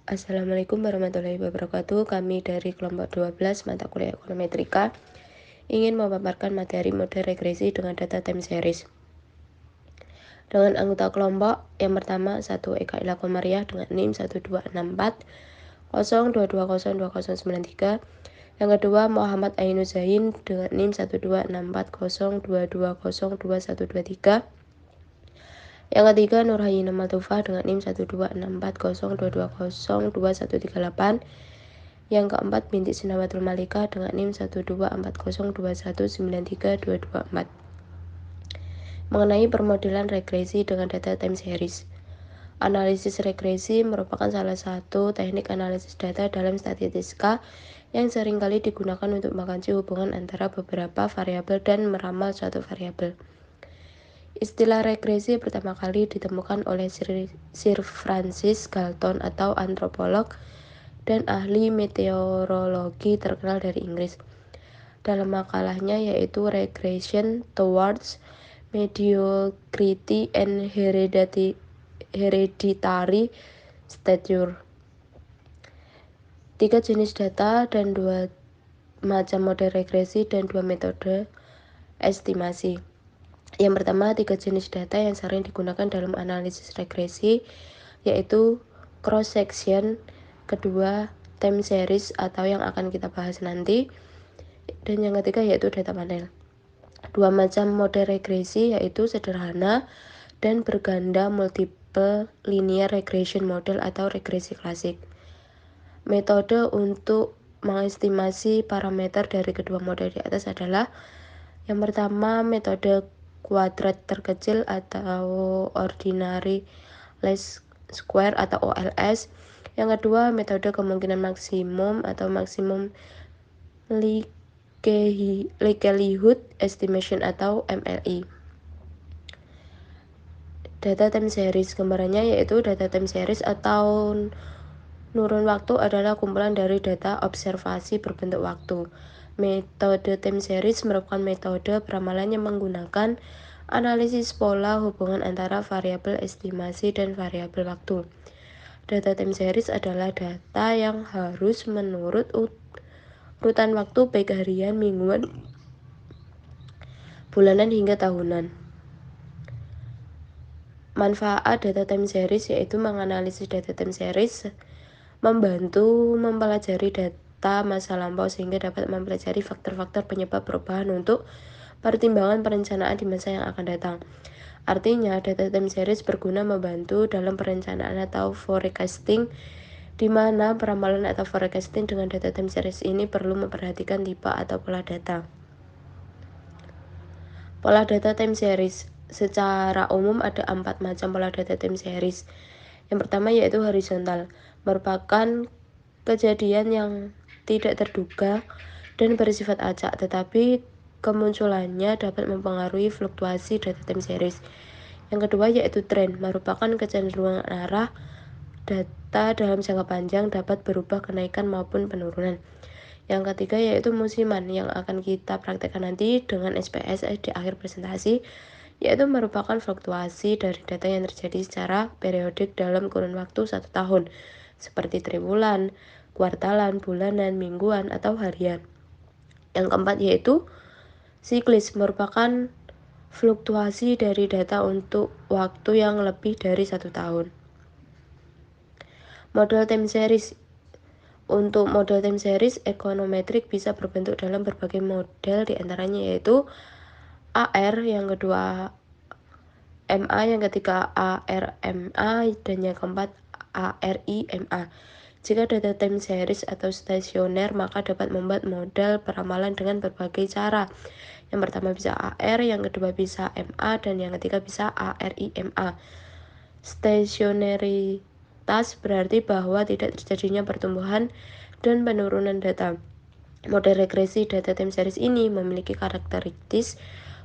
Assalamualaikum warahmatullahi wabarakatuh. Kami dari kelompok 12 mata kuliah ekonometrika ingin memaparkan materi model regresi dengan data time series. Dengan anggota kelompok yang pertama 1 Eka Ila Komariah dengan NIM 1264022020093. Yang kedua Muhammad Ainu Zain dengan NIM 1264022020123. Yang ketiga Nurhayina Maltufah dengan NIM 1264022020138. Yang keempat Binti Sinawatul Malika dengan NIM 1240212932224. Mengenai permodelan regresi dengan data time series. Analisis regresi merupakan salah satu teknik analisis data dalam statistika yang seringkali digunakan untuk mengkaji hubungan antara beberapa variabel dan meramal suatu variabel. Istilah regresi pertama kali ditemukan oleh Sir Francis Galton atau antropolog dan ahli meteorologi terkenal dari Inggris. Dalam makalahnya yaitu Regression Towards Mediocrity and Hereditary Stature. 3 jenis data dan 2 macam model regresi dan 2 metode estimasi. Yang pertama, 3 jenis data yang sering digunakan dalam analisis regresi yaitu cross section, kedua time series atau yang akan kita bahas nanti, dan yang ketiga yaitu data panel. 2 macam model regresi yaitu sederhana dan berganda multiple linear regression model atau regresi klasik. Metode untuk mengestimasi parameter dari kedua model di atas adalah yang pertama metode kuadrat terkecil atau ordinary least square atau OLS. Yang kedua metode kemungkinan maksimum atau maksimum likelihood estimation atau MLE. Data time series gambarannya yaitu data time series atau nurun waktu adalah kumpulan dari data observasi berbentuk waktu. Metode time series merupakan metode peramalan yang menggunakan analisis pola hubungan antara variabel estimasi dan variabel waktu. Data time series adalah data yang harus menurut urutan waktu baik harian, mingguan, bulanan hingga tahunan. Manfaat data time series yaitu menganalisis data time series membantu mempelajari data masa lampau sehingga dapat mempelajari faktor-faktor penyebab perubahan untuk pertimbangan perencanaan di masa yang akan datang. Artinya, data time series berguna membantu dalam perencanaan atau forecasting, di mana peramalan atau forecasting dengan data time series ini perlu memperhatikan tipe atau pola data. Pola data time series. Secara umum ada 4 macam pola data time series. Yang pertama yaitu horizontal, merupakan kejadian yang tidak terduga dan bersifat acak, tetapi kemunculannya dapat mempengaruhi fluktuasi data time series. Yang kedua yaitu tren, merupakan kecenderungan arah data dalam jangka panjang dapat berubah kenaikan maupun penurunan. Yang ketiga yaitu musiman yang akan kita praktekkan nanti dengan SPSS di akhir presentasi, yaitu merupakan fluktuasi dari data yang terjadi secara periodik dalam kurun waktu 1 tahun, seperti triwulan, kuartalan, bulanan, mingguan, atau harian. Yang keempat yaitu siklis, merupakan fluktuasi dari data untuk waktu yang lebih dari 1 tahun. Model time series. Untuk model time series, ekonometrik bisa berbentuk dalam berbagai model, diantaranya yaitu AR, yang kedua MA, yang ketiga ARMA, dan yang keempat ARIMA. Jika data time series atau stasioner, maka dapat membuat model peramalan dengan berbagai cara. Yang pertama bisa AR, yang kedua bisa MA, dan yang ketiga bisa ARIMA. Stasioneritas berarti bahwa tidak terjadinya pertumbuhan dan penurunan data. Model regresi data time series ini memiliki karakteristik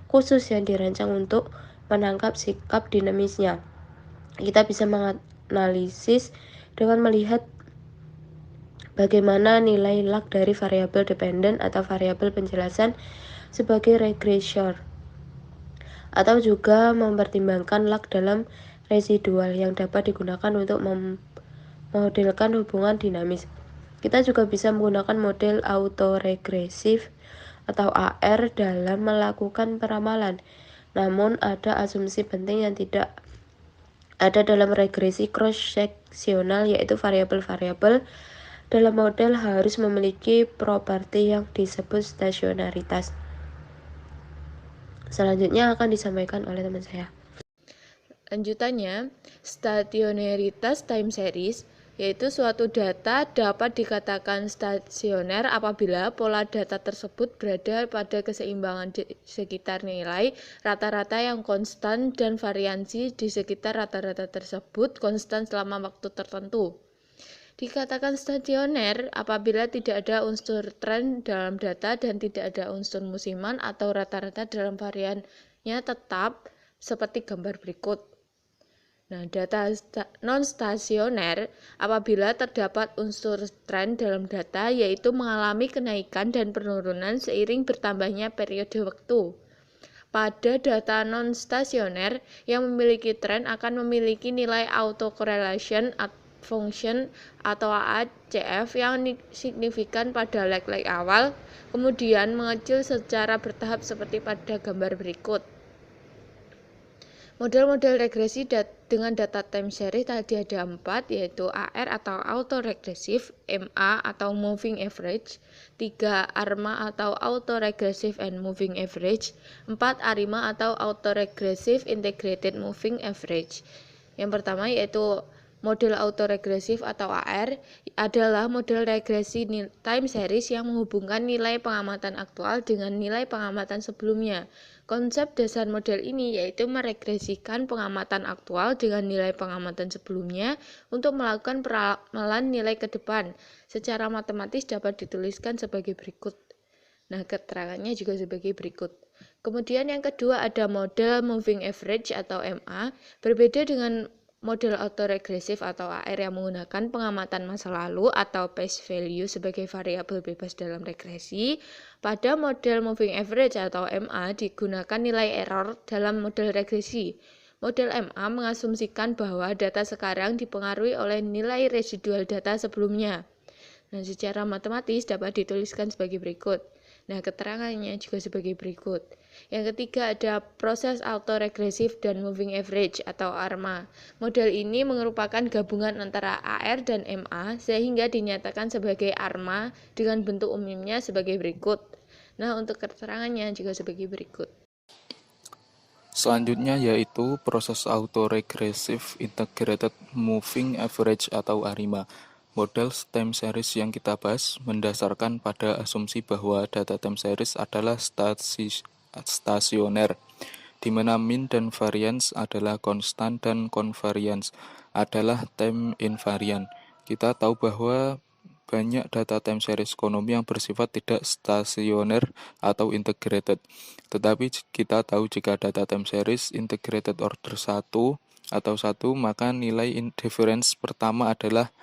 khusus yang dirancang untuk menangkap sikap dinamisnya. Kita bisa menganalisis dengan melihat bagaimana nilai lag dari variabel dependen atau variabel penjelasan sebagai regressor, atau juga mempertimbangkan lag dalam residual yang dapat digunakan untuk memodelkan hubungan dinamis. Kita juga bisa menggunakan model autoregresif atau AR dalam melakukan peramalan. Namun ada asumsi penting yang tidak ada dalam regresi cross-seksional, yaitu variabel-variabel dalam model harus memiliki properti yang disebut stasionaritas. Selanjutnya akan disampaikan oleh teman saya. Lanjutannya, stationaritas time series yaitu suatu data dapat dikatakan stasioner apabila pola data tersebut berada pada keseimbangan di sekitar nilai rata-rata yang konstan dan variansi di sekitar rata-rata tersebut konstan selama waktu tertentu. Dikatakan stasioner apabila tidak ada unsur tren dalam data dan tidak ada unsur musiman atau rata-rata dalam variannya tetap seperti gambar berikut. Nah, data non-stasioner apabila terdapat unsur tren dalam data yaitu mengalami kenaikan dan penurunan seiring bertambahnya periode waktu. Pada data non-stasioner yang memiliki tren akan memiliki nilai autocorrelation function atau ACF yang signifikan pada leg-leg awal, kemudian mengecil secara bertahap seperti pada gambar berikut. Model-model regresi dengan data time series tadi ada 4, yaitu AR atau autoregressive, MA atau moving average, 3 ARMA atau autoregressive and moving average, 4 ARIMA atau autoregressive integrated moving average. Yang pertama yaitu model autoregresif atau AR adalah model regresi time series yang menghubungkan nilai pengamatan aktual dengan nilai pengamatan sebelumnya. Konsep dasar model ini yaitu meregresikan pengamatan aktual dengan nilai pengamatan sebelumnya untuk melakukan peramalan nilai ke depan. Secara matematis dapat dituliskan sebagai berikut. Nah, keterangannya juga sebagai berikut. Kemudian yang kedua ada model moving average atau MA, berbeda dengan model autoregresif atau AR yang menggunakan pengamatan masa lalu atau past value sebagai variabel bebas dalam regresi. Pada model moving average atau MA digunakan nilai error dalam model regresi. Model MA mengasumsikan bahwa data sekarang dipengaruhi oleh nilai residual data sebelumnya. Nah, secara matematis dapat dituliskan sebagai berikut. Nah, keterangannya juga sebagai berikut. Yang ketiga ada proses autoregresif dan moving average atau ARMA. Model ini merupakan gabungan antara AR dan MA sehingga dinyatakan sebagai ARMA dengan bentuk umumnya sebagai berikut. Nah, untuk keterangannya juga sebagai berikut. Selanjutnya yaitu proses autoregressive integrated moving average atau ARIMA. Model time series yang kita bahas mendasarkan pada asumsi bahwa data time series adalah stasioner, di mana mean dan variance adalah konstan dan convariance adalah time invariant. Kita tahu bahwa banyak data time series ekonomi yang bersifat tidak stasioner atau integrated. Tetapi kita tahu jika data time series integrated order 1 atau 1, maka nilai difference pertama adalah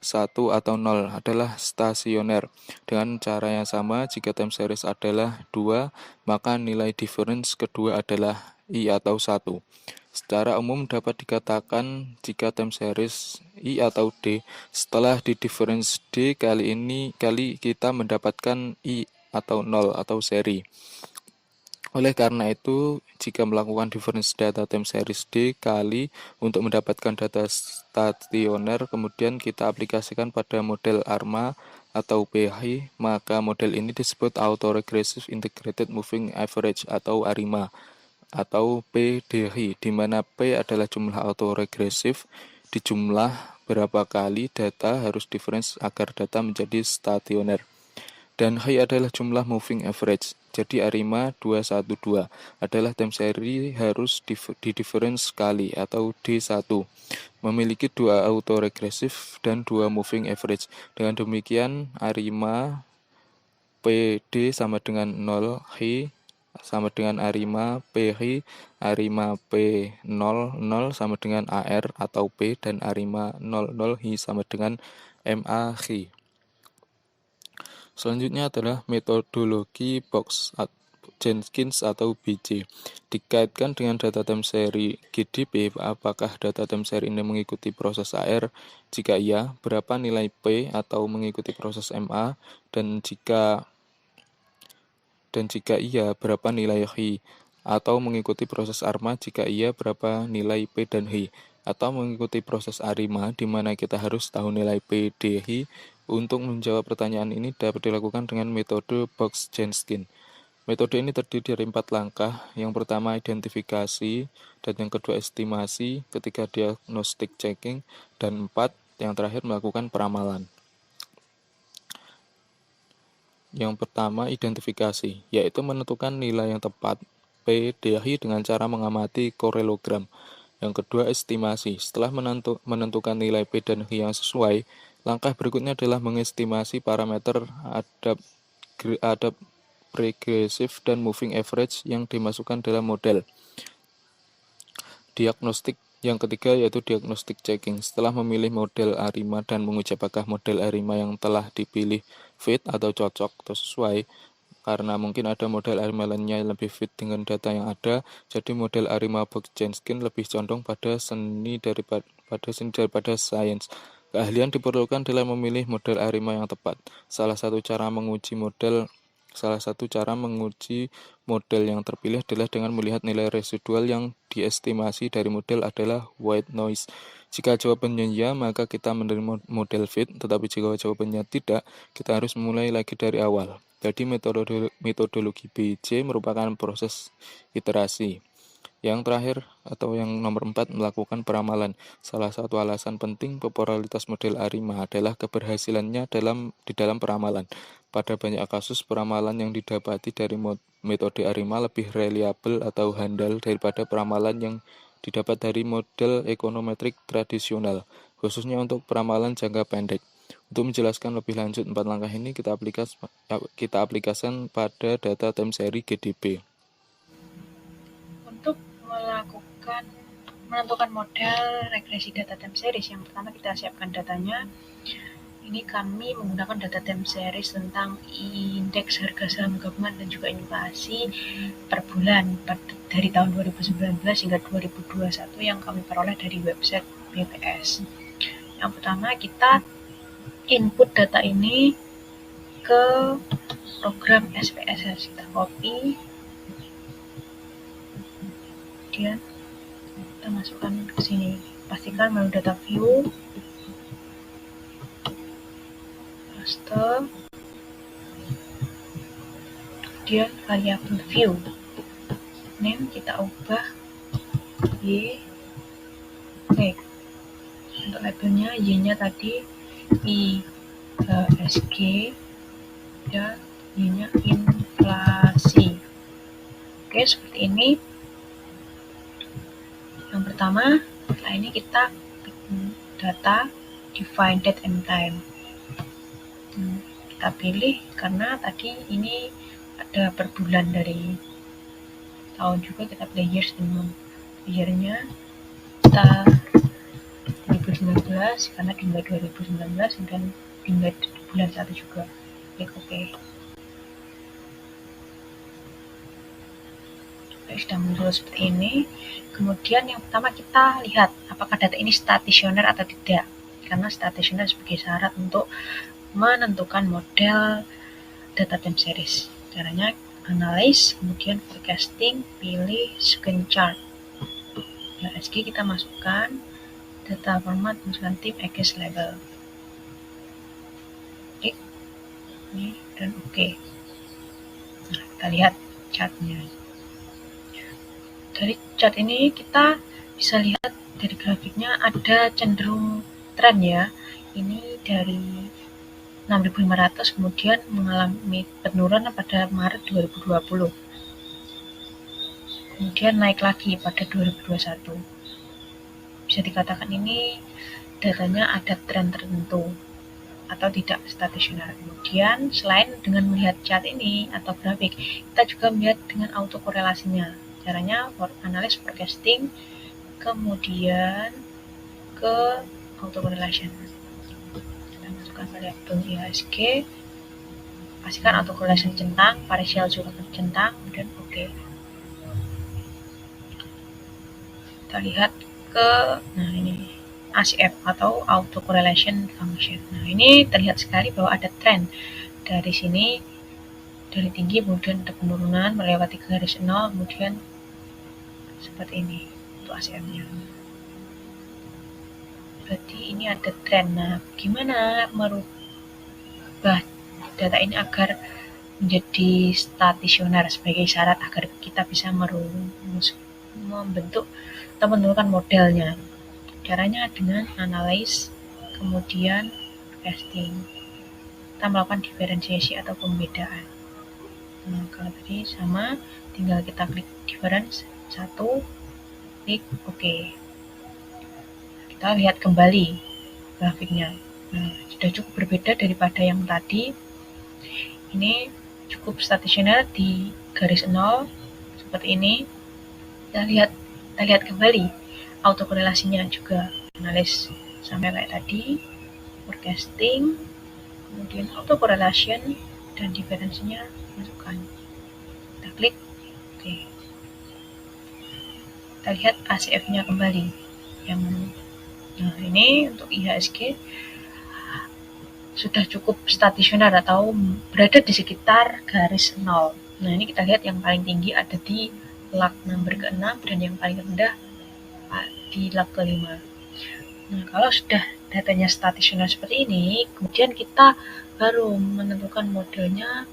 1 atau 0 adalah stasioner. Dengan cara yang sama, jika time series adalah 2, maka nilai difference kedua adalah I atau 1. Secara umum dapat dikatakan jika time series I atau D setelah di difference D kali kita mendapatkan I atau 0 atau seri. Oleh karena itu, jika melakukan difference data time series D kali untuk mendapatkan data stasioner, kemudian kita aplikasikan pada model ARMA atau PHI, maka model ini disebut Autoregressive Integrated Moving Average atau ARIMA atau PDHI, di mana P adalah jumlah autoregresif dijumlah berapa kali data harus difference agar data menjadi stasioner. Dan Hi adalah jumlah moving average. Jadi ARIMA 212 adalah time series harus di difference kali atau D1. Memiliki 2 autoregresif dan 2 moving average. Dengan demikian ARIMA PD sama dengan 0, Hi sama dengan ARIMA PHI, ARIMA P00 sama dengan AR atau P, dan ARIMA 00 Hi sama dengan MA Hi. Selanjutnya adalah metodologi box Box-Jenkins atau BJ. Dikaitkan dengan data time seri GDP, apakah data time seri ini mengikuti proses AR? Jika iya, berapa nilai P atau mengikuti proses MA? Dan jika iya, berapa nilai H? Atau mengikuti proses ARMA? Jika iya, berapa nilai P dan H? Atau mengikuti proses ARIMA, di mana kita harus tahu nilai P, D, H. Untuk menjawab pertanyaan ini dapat dilakukan dengan metode Box-Jenkins. Metode ini terdiri dari 4 langkah. Yang pertama identifikasi, dan yang kedua estimasi, ketiga diagnostic checking, dan 4 yang terakhir melakukan peramalan. Yang pertama identifikasi, yaitu menentukan nilai yang tepat P, D, H dengan cara mengamati korelogram. Yang kedua estimasi, setelah menentukan nilai P dan H yang sesuai, langkah berikutnya adalah mengestimasi parameter adap regresif dan moving average yang dimasukkan dalam model. Diagnostik yang ketiga yaitu diagnostic checking. Setelah memilih model ARIMA dan menguji apakah model ARIMA yang telah dipilih fit atau cocok atau sesuai, karena mungkin ada model ARIMA lainnya yang lebih fit dengan data yang ada, jadi model ARIMA Box-Jenkins lebih condong pada seni daripada sains. Keahlian diperlukan dalam memilih model ARIMA yang tepat. Salah satu cara menguji model yang terpilih adalah dengan melihat nilai residual yang diestimasi dari model adalah white noise. Jika jawabannya ya, maka kita menerima model fit, tetapi jika jawabannya tidak, kita harus memulai lagi dari awal. Jadi metodologi BJ merupakan proses iterasi. Yang terakhir atau yang nomor 4, melakukan peramalan. Salah satu alasan penting popularitas model ARIMA adalah keberhasilannya di dalam peramalan. Pada banyak kasus, peramalan yang didapati dari metode ARIMA lebih reliable atau handal daripada peramalan yang didapat dari model ekonometrik tradisional, khususnya untuk peramalan jangka pendek. Untuk menjelaskan lebih lanjut 4 langkah ini, kita aplikasikan pada data time seri GDP. Untuk menentukan model regresi data time series, yang pertama kita siapkan datanya. Ini kami menggunakan data time series tentang indeks harga saham gabungan dan juga inflasi per bulan dari tahun 2019 hingga 2021 yang kami peroleh dari website BPS. Yang pertama, kita input data ini ke program SPSS. Kita copy, kemudian kita masukkan ke sini. Pastikan melalui data view, paste, kemudian variabel view. Name kita ubah Y. Oke. Untuk labelnya Y-nya tadi IHSG dan Y-nya inflasi. Oke, seperti ini. Yang pertama, setelah ini kita data define date and time. Kita pilih karena tadi ini ada per bulan dari tahun juga, kita pilih years and month. Year-nya kita 2019 karena dimulai 2019 dan dimulai bulan 1 juga. Klik OK. Sudah muncul seperti ini. Kemudian yang pertama kita lihat apakah data ini stasioner atau tidak, karena stasioner sebagai syarat untuk menentukan model data time series. Caranya analyze, kemudian forecasting, pilih screen chart. SG kita masukkan, data format masukkan tim Excel label. Klik ini dan OK. Nah, kita lihat chartnya. Dari chart ini kita bisa lihat dari grafiknya ada cenderung tren ya. Ini dari 6.500 kemudian mengalami penurunan pada Maret 2020. Kemudian naik lagi pada 2021. Bisa dikatakan ini datanya ada tren tertentu atau tidak stasioner. Kemudian selain dengan melihat chart ini atau grafik, kita juga melihat dengan autokorelasinya. Caranya analysis forecasting, kemudian ke autocorrelation. Kita masukkan variabel IHSG, pastikan autocorrelation centang, partial juga centang, dan oke. Kita lihat ke, nah ini ACF atau autocorrelation function. Nah ini terlihat sekali bahwa ada tren dari sini, dari tinggi kemudian ada penurunan melewati garis 0, kemudian seperti ini untuk ACF-nya. Berarti ini ada tren. Nah, gimana merubah data ini agar menjadi stasioner sebagai syarat agar kita bisa membentuk atau menentukan modelnya? Caranya dengan analyze, kemudian casting. Kita melakukan diferensiasi atau pembedaan. Nah, kalau tadi sama, tinggal kita klik difference 1, klik OK. Kita lihat kembali grafiknya. Nah, sudah cukup berbeda daripada yang tadi. Ini cukup stasioner di garis 0 seperti ini. Kita lihat kembali autokorelasinya juga, analis sama kayak tadi, forecasting, kemudian autocorrelation, dan diferensinya masukkan. Kita klik oke. Kita lihat ACF-nya kembali. Nah, ini untuk IHSG sudah cukup stasioner atau berada di sekitar garis 0. Nah, ini kita lihat yang paling tinggi ada di lag number ke-6 dan yang paling rendah di lag ke-5. Nah, kalau sudah datanya stasioner seperti ini, kemudian kita baru menentukan modelnya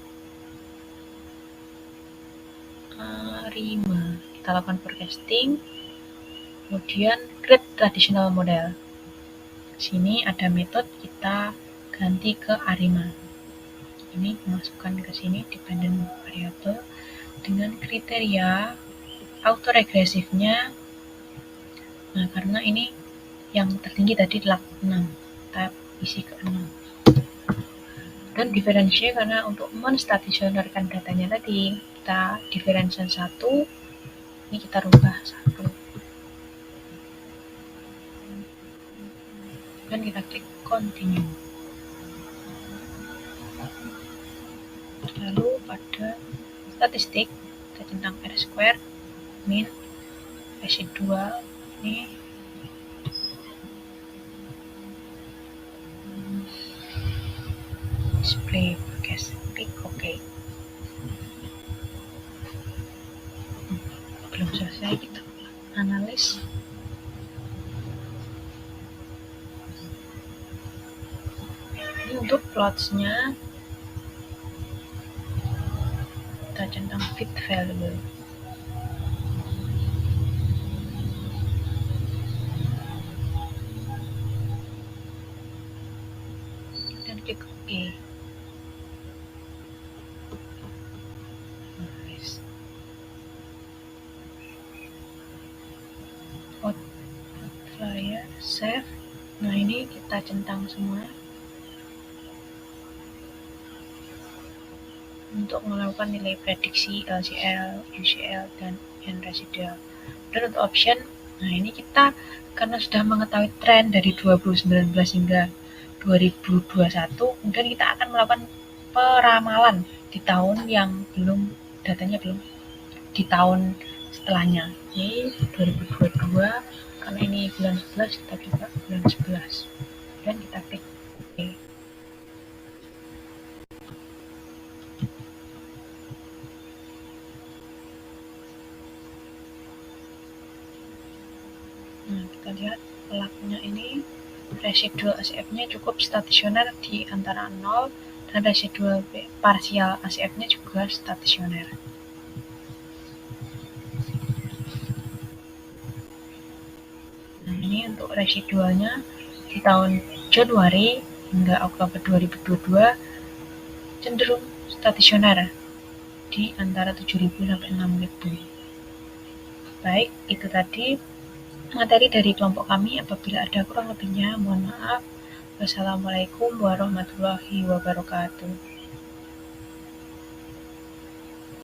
RIMA. Kita lakukan forecasting, kemudian create traditional model. Sini ada metode, kita ganti ke ARIMA. Ini masukkan ke sini dependent variable dengan kriteria autoregresifnya. Nah, karena ini yang tertinggi tadi lag 6, kita isi ke 6. Dan diferensiasi karena untuk menstasionerkan datanya tadi, kita differentiation 1, ini kita rubah 1. Dan kita klik continue. Lalu pada statistik, kita centang R2, min, residual, ini display forecast, klik OK. Belum selesai, kita analis. Ini untuk plots-nya kita centang fit value. Dan klik OK. Nice. Outlier, save. Nah, ini kita centang semua untuk melakukan nilai prediksi LCL, UCL, dan N residual. Dan untuk option, nah ini kita karena sudah mengetahui tren dari 2019 hingga 2021, kemudian kita akan melakukan peramalan di tahun yang datanya belum di tahun setelahnya. Ini 2022, karena ini bulan 11, kita coba bulan 11. Dan kita klik OK. Nah, kita lihat lagnya ini, residual ACF-nya cukup stasioner di antara 0, dan residual parsial ACF-nya juga stasioner. Nah, ini untuk residualnya di tahun Januari hingga Oktober 2022 cenderung stasioner di antara 7.000 sampai 6.000. Baik, itu tadi materi dari kelompok kami. Apabila ada kurang lebihnya, mohon maaf. Wassalamualaikum warahmatullahi wabarakatuh.